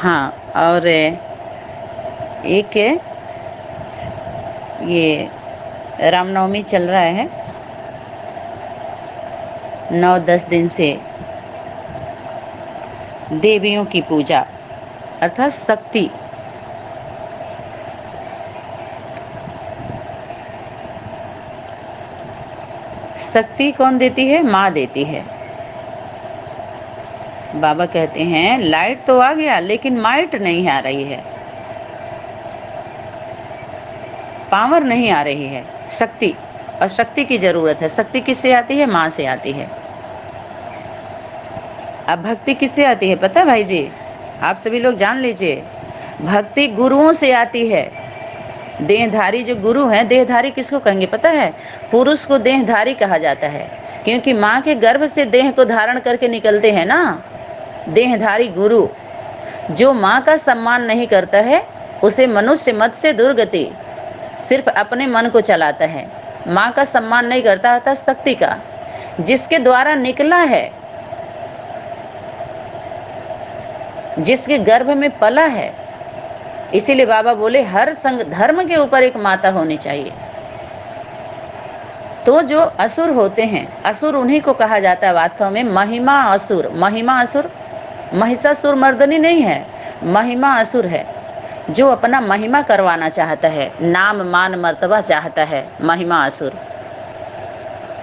हाँ, और एक ये रामनवमी चल रहा है 9-10 दिन से, देवियों की पूजा अर्थात शक्ति। शक्ति कौन देती है? माँ देती है। बाबा कहते हैं लाइट तो आ गया लेकिन माइट नहीं आ रही है, पावर नहीं आ रही है, शक्ति। और शक्ति की जरूरत है। शक्ति किससे आती है? माँ से आती है। अब भक्ति किससे आती है पता है भाई जी? आप सभी लोग जान लीजिए, भक्ति गुरुओं से आती है। देहधारी जो गुरु हैं, देहधारी किसको कहेंगे पता है? पुरुष को देहधारी कहा जाता है, क्योंकि माँ के गर्भ से देह को धारण करके निकलते हैं ना। देहधारी गुरु जो माँ का सम्मान नहीं करता है उसे मनुष्य मत से दुर्गति, सिर्फ अपने मन को चलाता है, माँ का सम्मान नहीं करता अर्थात शक्ति का, जिसके द्वारा निकला है, जिसके गर्भ में पला है। इसीलिए बाबा बोले हर संग धर्म के ऊपर एक माता होनी चाहिए। तो जो असुर होते हैं, असुर उन्हीं को कहा जाता है वास्तव में महिमा असुर। महिमा असुर महिषासुर मर्दनी नहीं है, महिमा असुर है, जो अपना महिमा करवाना चाहता है, नाम मान मर्तबा चाहता है, महिमा असुर।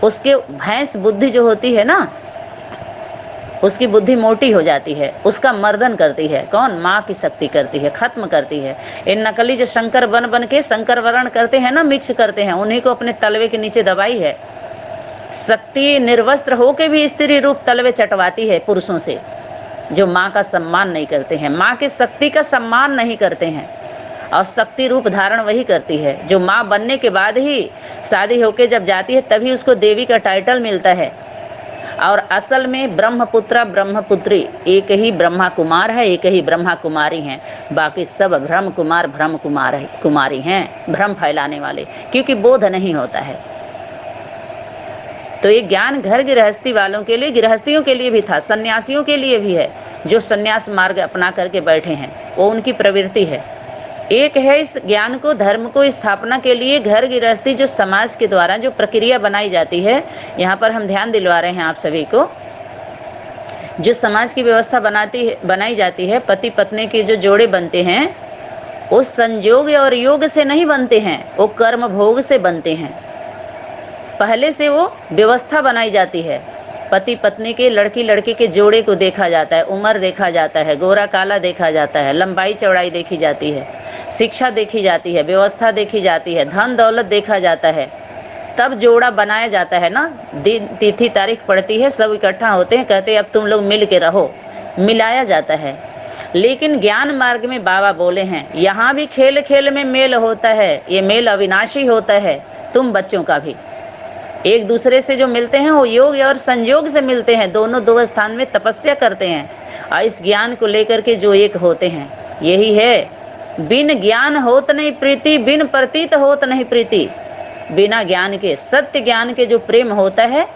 उसके भैंस बुद्धि जो होती है ना, उसकी बुद्धि मोटी हो जाती है, उसका मर्दन करती है। कौन? माँ की शक्ति करती है, खत्म करती है। इन नकली जो शंकर बन बन के शंकर वरण करते हैं ना, मिक्स करते हैं, उन्हीं को अपने तलवे के नीचे दबाई है। शक्ति निर्वस्त्र होके भी स्त्री रूप तलवे चटवाती है पुरुषों से, जो माँ का सम्मान नहीं करते हैं, माँ के शक्ति का सम्मान नहीं करते हैं। और शक्ति रूप धारण वही करती है जो माँ बनने के बाद ही शादी होके जब जाती है तभी उसको देवी का टाइटल मिलता है। और असल में ब्रह्मपुत्रा ब्रह्मपुत्री एक ही ब्रह्मा कुमार है, एक ही ब्रह्मा कुमारी हैं, बाकी सब ब्रह्म कुमार ब्रह्म कुमारी हैं, भ्रम फैलाने वाले, क्योंकि बोध नहीं होता है। तो ये ज्ञान घर गृहस्थी वालों के लिए, गृहस्थियों के लिए भी था, सन्यासियों के लिए भी है, जो सन्यास मार्ग अपना करके बैठे हैं, वो उनकी प्रवृत्ति है। एक है इस ज्ञान को, धर्म को स्थापना के लिए घर गृहस्थी जो समाज के द्वारा जो प्रक्रिया बनाई जाती है, यहाँ पर हम ध्यान दिलवा रहे हैं आप सभी को। जो समाज की व्यवस्था बनाई जाती है, पति पत्नी के जो जोड़े बनते हैं, वो संयोग और योग से नहीं बनते हैं, वो कर्म भोग से बनते हैं। पहले से वो व्यवस्था बनाई जाती है। पति पत्नी के, लड़की लड़के के जोड़े को देखा जाता है, उम्र देखा जाता है, गोरा काला देखा जाता है, लंबाई चौड़ाई देखी जाती है, शिक्षा देखी जाती है, व्यवस्था देखी जाती है, धन दौलत देखा जाता है, तब जोड़ा बनाया जाता है ना। दिन तिथि तारीख पड़ती है, सब इकट्ठा होते हैं, कहते हैं अब तुम लोग मिल के रहो, मिलाया जाता है। लेकिन ज्ञान मार्ग में बाबा बोले हैं, यहाँ भी खेल खेल में मेल होता है, ये मेल अविनाशी होता है। तुम बच्चों का भी एक दूसरे से जो मिलते हैं वो योग और संयोग से मिलते हैं, दोनों दो स्थान में तपस्या करते हैं और इस ज्ञान को लेकर के जो एक होते हैं, यही है बिन ज्ञान होत नहीं प्रीति, बिन प्रतीत होत नहीं प्रीति। बिना ज्ञान के, सत्य ज्ञान के जो प्रेम होता है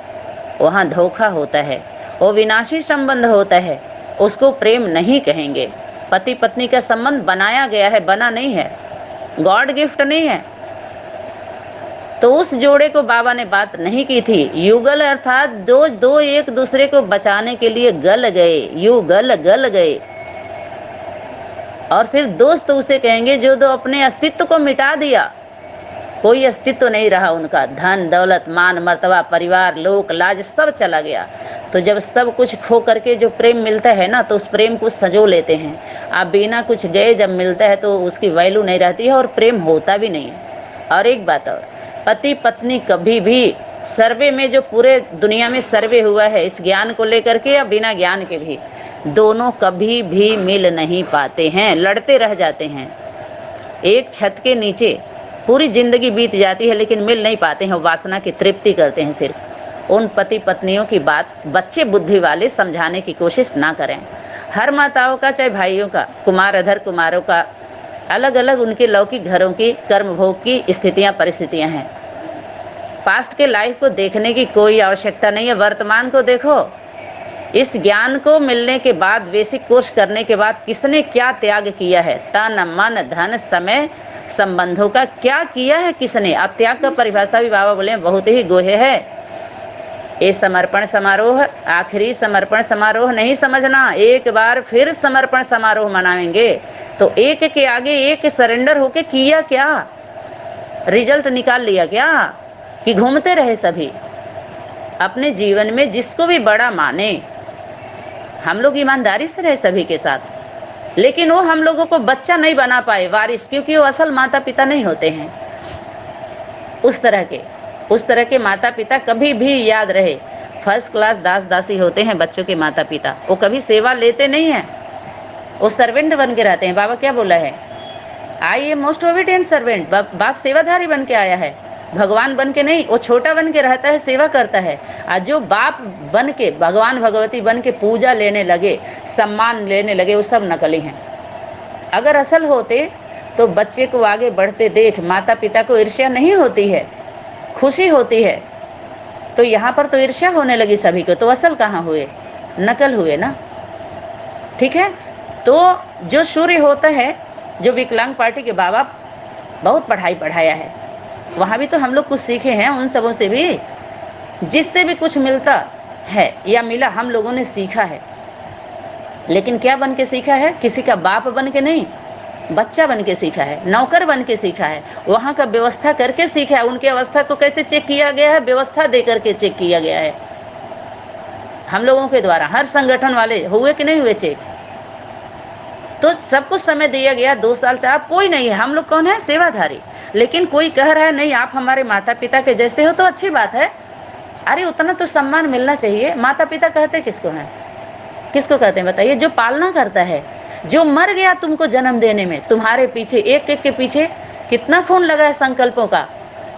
वहाँ धोखा होता है, वो विनाशी संबंध होता है, उसको प्रेम नहीं कहेंगे। पति पत्नी का संबंध बनाया गया है, बना नहीं है, गॉड गिफ्ट नहीं है। तो उस जोड़े को बाबा ने बात नहीं की थी। युगल अर्थात दो एक दूसरे को बचाने के लिए गल गए, युगल गल गए। और फिर दोस्त उसे कहेंगे जो दो अपने अस्तित्व को मिटा दिया, कोई अस्तित्व नहीं रहा उनका, धन दौलत मान मर्तबा परिवार लोक लाज सब चला गया। तो जब सब कुछ खो करके जो प्रेम मिलता है ना, तो उस प्रेम को सजो लेते हैं। आप बिना कुछ गए जब मिलता है तो उसकी वैल्यू नहीं रहती है और प्रेम होता भी नहीं है। और एक बात और, पति पत्नी कभी भी सर्वे में, जो पूरे दुनिया में सर्वे हुआ है इस ज्ञान को लेकर के या बिना ज्ञान के भी, दोनों कभी भी मिल नहीं पाते हैं, लड़ते रह जाते हैं। एक छत के नीचे पूरी जिंदगी बीत जाती है लेकिन मिल नहीं पाते हैं, वासना की तृप्ति करते हैं सिर्फ। उन पति पत्नियों की बात बच्चे बुद्धि वाले समझाने की कोशिश ना करें। हर माताओं का, चाहे भाइयों का, कुमार अधर कुमारों का, अलग अलग उनके लौकिक घरों की कर्म भोग की स्थितियां परिस्थितियां हैं। पास्ट के लाइफ को देखने की कोई आवश्यकता नहीं है, वर्तमान को देखो। इस ज्ञान को मिलने के बाद, बेसिक कोर्स करने के बाद किसने क्या त्याग किया है, तन मन धन समय संबंधों का क्या किया है किसने। अब त्याग का परिभाषा भी बाबा बोले बहुत ही गोहे है। ये समर्पण समारोह आखिरी समर्पण समारोह नहीं समझना, एक बार फिर समर्पण समारोह मनाएंगे तो एक के आगे एक सरेंडर होके किया क्या, रिजल्ट निकाल लिया क्या, कि घूमते रहे सभी अपने जीवन में जिसको भी बड़ा माने। हम लोग ईमानदारी से रहे सभी के साथ, लेकिन वो हम लोगों को बच्चा नहीं बना पाए, वारिस, क्योंकि वो असल माता पिता नहीं होते हैं। उस तरह के माता पिता कभी भी याद रहे फर्स्ट क्लास दास दासी होते हैं बच्चों के माता पिता। वो कभी सेवा लेते नहीं हैं, वो सर्वेंट बन के रहते हैं। बाबा क्या बोला है, आई ए मोस्ट ओबीडिएंट सर्वेंट। बाप सेवाधारी बन के आया है, भगवान बन के नहीं। वो छोटा बन के रहता है, सेवा करता है। और जो बाप बन के भगवान भगवती बन के पूजा लेने लगे, सम्मान लेने लगे, वो सब नकली हैं। अगर असल होते तो बच्चे को आगे बढ़ते देख माता पिता को ईर्ष्या नहीं होती है, खुशी होती है। तो यहाँ पर तो ईर्ष्या होने लगी सभी को, तो असल कहाँ हुए, नकल हुए ना। ठीक है, तो जो सूर्य होता है, जो विकलांग पार्टी के बाबा बहुत पढ़ाई पढ़ाया है, वहाँ भी तो हम लोग कुछ सीखे हैं उन सबों से भी, जिससे भी कुछ मिलता है या मिला हम लोगों ने सीखा है। लेकिन क्या बन के सीखा है, किसी का बाप बन के नहीं, बच्चा बन के सीखा है, नौकर बन के सीखा है, वहाँ का व्यवस्था करके सीखा है। उनकी अवस्था को कैसे चेक किया गया है, व्यवस्था दे करके चेक किया गया है हम लोगों के द्वारा। हर संगठन वाले हुए कि नहीं हुए चेक, तो सबको समय दिया गया 2 साल से। आप कोई नहीं है, हम लोग कौन है, सेवाधारी। लेकिन कोई कह रहा है नहीं आप हमारे माता पिता के जैसे हो, तो अच्छी बात है। अरे उतना तो सम्मान मिलना चाहिए। माता पिता कहते किसको हैं, किसको कहते हैं बताइए, जो पालना करता है, जो मर गया तुमको जन्म देने में, तुम्हारे पीछे एक एक के पीछे कितना खून लगा है, संकल्पों का,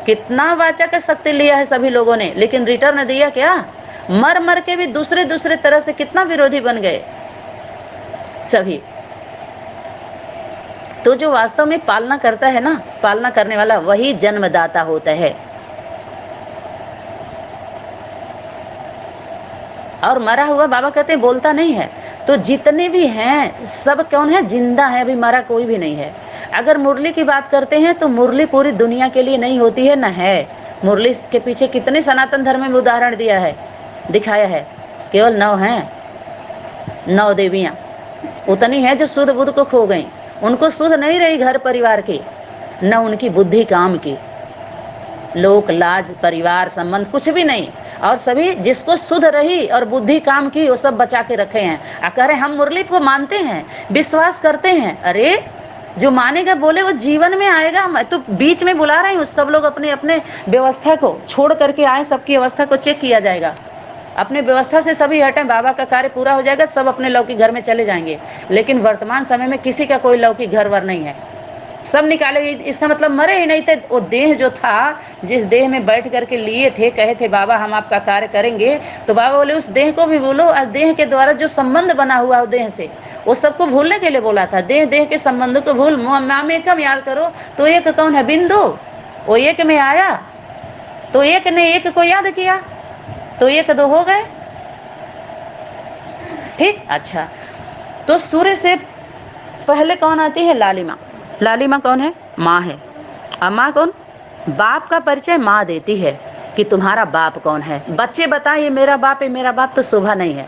कितना वाचा का शक्ति लिया है सभी लोगों ने, लेकिन रिटर्न दिया क्या, मर मर के भी दूसरे तरह से कितना विरोधी बन गए सभी। तो जो वास्तव में पालना करता है ना, पालना करने वाला वही जन्मदाता होता है। और मरा हुआ बाबा कहते हैं बोलता नहीं है। तो जितने भी हैं सब कौन है, जिंदा है, अभी मरा कोई भी नहीं है। अगर मुरली की बात करते हैं तो मुरली पूरी दुनिया के लिए नहीं होती है, न है। मुरली के पीछे कितने सनातन धर्म में उदाहरण दिया है, दिखाया है, केवल 9 हैं, 9 देवियां उतनी है जो शुद्ध बुद्ध को खो गई। उनको शुद्ध नहीं रही घर परिवार की, न उनकी बुद्धि काम की, लोक लाज परिवार संबंध कुछ भी नहीं। और सभी जिसको शुद्ध रही और बुद्धि काम की, वो सब बचा के रखे हैं। कह रहे हम मुरली को मानते हैं, विश्वास करते हैं। अरे जो मानेगा बोले वो जीवन में आएगा। मैं तो बीच में बुला रही हूँ, सब लोग अपने अपने व्यवस्था को छोड़ करके आए, सबकी अवस्था को चेक किया जाएगा। अपने व्यवस्था से सभी हटें, बाबा का कार्य पूरा हो जाएगा, सब अपने लौकिक घर में चले जाएंगे। लेकिन वर्तमान समय में किसी का कोई लौकिक घर वर नहीं है, सब निकाले। इसका मतलब मरे ही नहीं थे। वो देह जो था, जिस देह में बैठ करके लिए थे, कहे थे बाबा हम आपका कार्य करेंगे, तो बाबा बोले उस देह को भी भूलो। और देह के द्वारा जो संबंध बना हुआ है देह से, वो सबको भूलने के लिए बोला था। देह के संबंध को भूल, माम एकम याद करो। तो एक कौन है, बिंदु, वो एक में आया, तो एक ने एक को याद किया, तो 1 2 हो गए। ठीक, अच्छा। तो सूर्य से पहले कौन आती है, लालिमा। लालिमा कौन है, माँ है। और माँ कौन, बाप का परिचय माँ देती है कि तुम्हारा बाप कौन है। बच्चे बताएं ये मेरा बाप है, मेरा बाप तो शोभा नहीं है।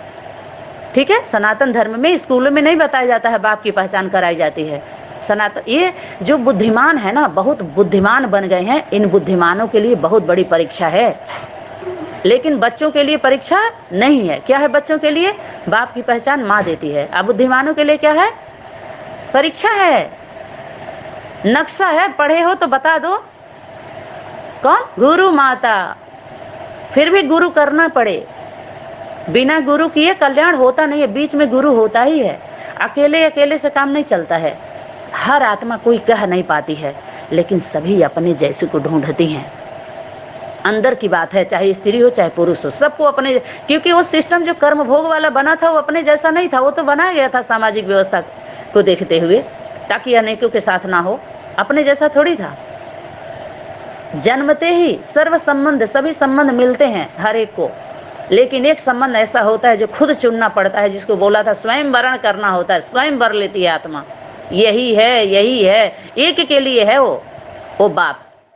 ठीक है, सनातन धर्म में स्कूलों में नहीं बताया जाता है, बाप की पहचान कराई जाती है। सनातन ये जो बुद्धिमान है ना, बहुत बुद्धिमान बन गए हैं, इन बुद्धिमानों के लिए बहुत बड़ी परीक्षा है। लेकिन बच्चों के लिए परीक्षा नहीं है। क्या है बच्चों के लिए, बाप की पहचान माँ देती है। अब बुद्धिमानों के लिए क्या है, परीक्षा है, नक्शा है। पढ़े हो तो बता दो, कौन, गुरु माता। फिर भी गुरु करना पड़े, बिना गुरु किए कल्याण होता नहीं है, बीच में गुरु होता ही है। अकेले से काम नहीं चलता है। हर आत्मा कोई कह नहीं पाती है, लेकिन सभी अपने जैसे को ढूंढती हैं। अंदर की बात है, चाहे स्त्री हो चाहे पुरुष हो, सबको अपने, क्योंकि वो सिस्टम जो कर्म भोग वाला बना था वो अपने जैसा नहीं था। वो तो बनाया गया था सामाजिक व्यवस्था को देखते हुए, ताकि अनेकों के साथ ना हो, अपने जैसा थोड़ी था। जन्मते ही सर्व संबंध, सभी संबंध मिलते हैं हर एक को, लेकिन एक संबंध ऐसा होता है जो खुद चुनना पड़ता है, जिसको बोला था स्वयं वरण करना होता है, स्वयं वर लेती है आत्मा। यही है, एक के लिए है वो बाप।